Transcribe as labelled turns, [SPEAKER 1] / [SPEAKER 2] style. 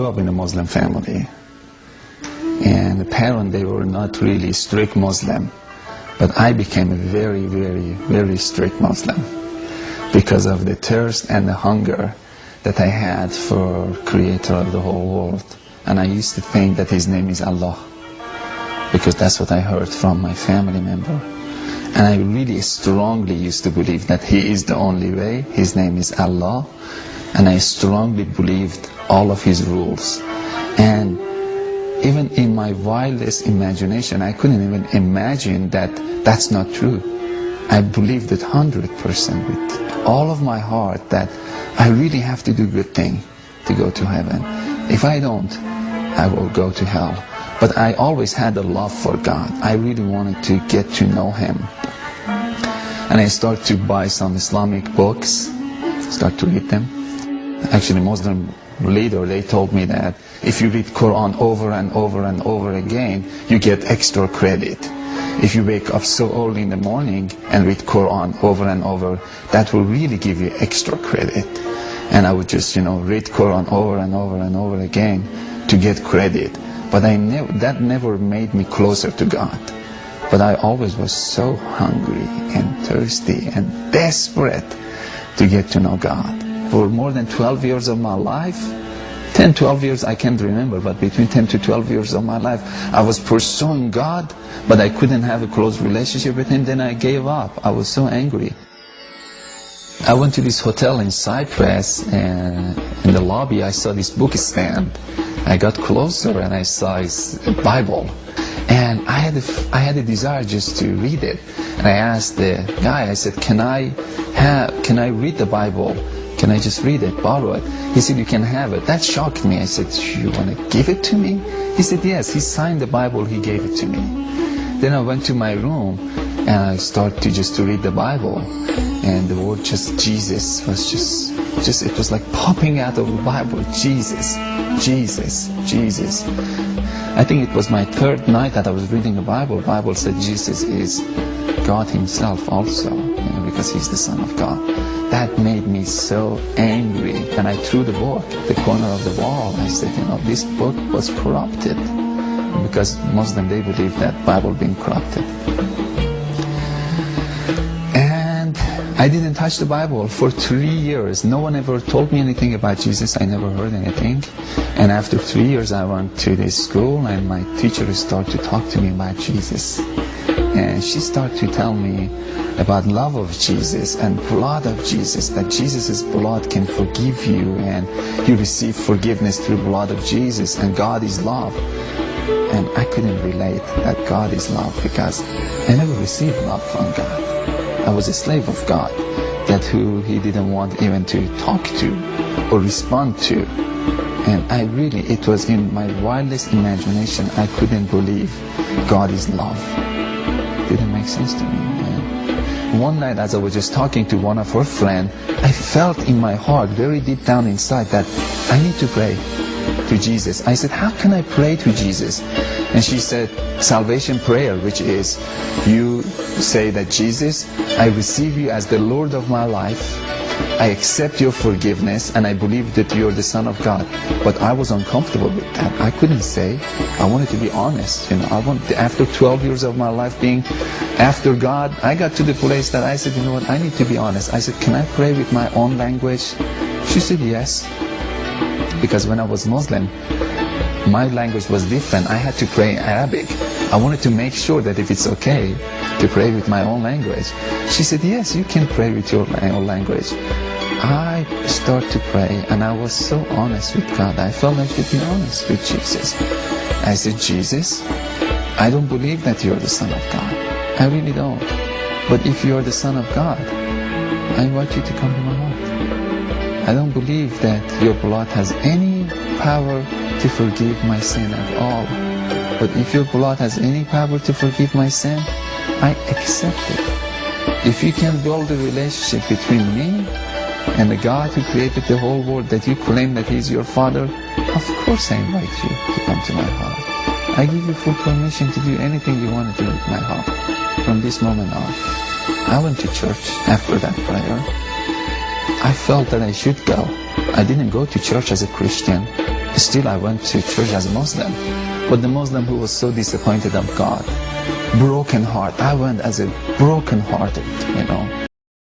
[SPEAKER 1] grew up in a Muslim family, and the parents, they were not really strict Muslim, but I became a very, very, very strict Muslim because of the thirst and the hunger that I had for Creator of the whole world. And I used to think that His name is Allah, because that's what I heard from my family member. And I really strongly used to believe that He is the only way, His name is Allah, and I strongly believed all of His rules. And even in my wildest imagination, I couldn't even imagine that that's not true. I believed it 100% with all of my heart that I really have to do good thing to go to heaven. If I don't, I will go to hell. But I always had a love for God. I really wanted to get to know Him. And I started to buy some Islamic books, start to read them. Actually, Muslim leader, they told me that if you read Quran over and over and over again, you get extra credit. If you wake up so early in the morning and read Quran over and over, that will really give you extra credit. And I would just, read Quran over and over and over again to get credit. But that never made me closer to God. But I always was so hungry and thirsty and desperate to get to know God. For more than 12 years of my life, 10, 12 years I can't remember, but between 10 to 12 years of my life, I was pursuing God, but I couldn't have a close relationship with Him. Then I gave up. I was so angry. I went to this hotel in Cyprus, and in the lobby I saw this book stand. I got closer and I saw His Bible, and I had a desire just to read it. And I asked the guy, I said, can I read the Bible? Can I just read it, borrow it? He said, you can have it. That shocked me. I said, you want to give it to me? He said, yes. He signed the Bible, he gave it to me. Then I went to my room and I started to read the Bible. And the word just Jesus was just it was like popping out of the Bible. Jesus, Jesus, Jesus. I think it was my third night that I was reading the Bible. The Bible said Jesus is God Himself also, because He's the Son of God. That made me so angry, and I threw the book at the corner of the wall. I said, this book was corrupted, because Muslims, they believe that Bible being corrupted. And I didn't touch the Bible for 3 years. No one ever told me anything about Jesus. I never heard anything. And after 3 years, I went to this school, and my teacher started to talk to me about Jesus. And she started to tell me about love of Jesus and blood of Jesus, that Jesus' blood can forgive you, and you receive forgiveness through blood of Jesus, and God is love. And I couldn't relate that God is love, because I never received love from God. I was a slave of God, that who He didn't want even to talk to or respond to. And it was in my wildest imagination, I couldn't believe God is love. It didn't make sense to me. And one night, as I was just talking to one of her friends, I felt in my heart, very deep down inside, that I need to pray to Jesus. I said, how can I pray to Jesus? And she said, salvation prayer, which is, you say that Jesus, I receive you as the Lord of my life. I accept your forgiveness, and I believe that you're the Son of God. But I was uncomfortable with that. I couldn't say. I wanted to be honest. After 12 years of my life being after God, I got to the place that I said, I need to be honest. I said, can I pray with my own language? She said, yes. Because when I was Muslim, my language was different. I had to pray in Arabic. I wanted to make sure that if it's okay to pray with my own language. She said, yes, you can pray with your own language. I started to pray, and I was so honest with God. I felt I should be honest with Jesus. I said, Jesus, I don't believe that you're the Son of God. I really don't. But if you're the Son of God, I invite you to come to my heart. I don't believe that your blood has any power to forgive my sin at all. But if your blood has any power to forgive my sin, I accept it. If you can build a relationship between me and the God who created the whole world, that you claim that He is your Father, of course I invite you to come to my heart. I give you full permission to do anything you want to do with my heart from this moment on. I went to church after that prayer. I felt that I should go. I didn't go to church as a Christian. Still, I went to church as a Muslim. But the Muslim who was so disappointed of God, broken heart, I went as a broken hearted,